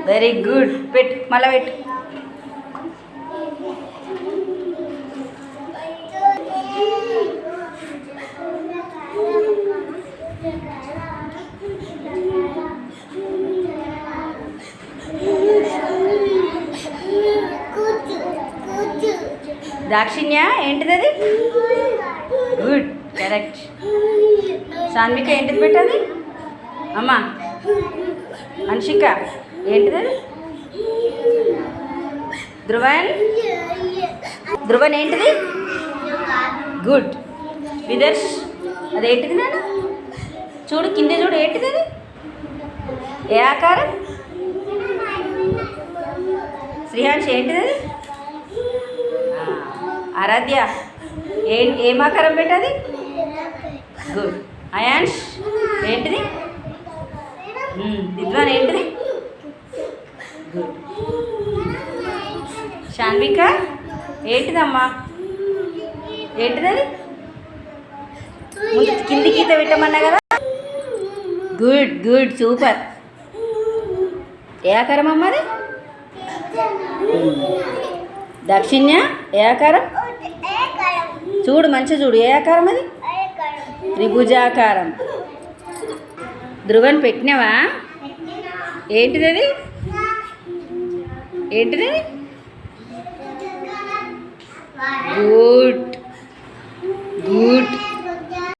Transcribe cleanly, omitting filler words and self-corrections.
Very good. పెట్టు, మళ్ళీ పెట్టు. దాక్షిణ్య ఏంటిది అది? Good, correct. సాన్విక ఏంటిది పెట్టది? అమ్మా అన్షిక ఏంటిది అది? ధ్రువన్ ఏంటిది? గుడ్. విదర్శ్ అదేంటిది నాన్న? చూడు కింద చూడు, ఏంటిది అది? ఏ ఆకారం? శ్రీహాన్స్ ఏంటిది అది? ఆరాధ్య ఏం ఆకారం పెట్టది? గుడ్. అయాన్ష్ ఏంటిది? విద్వాన్ ఏంటిది? గుడ్. శాన్విక ఏంటిదమ్మా? ఏంటిది అది? ముందు కింది గీత పెట్టమన్నా కదా. Good good, super. ఏ ఆకారం అమ్మా అది? దాక్షిణ్య ఏ ఆకారం? చూడు మంచిగా చూడు, ఏ ఆకారం అది? త్రిభుజాకారం. ధ్రువన్ పెట్టినవా? ఏంటిది అది? ఏంటిది? Good good.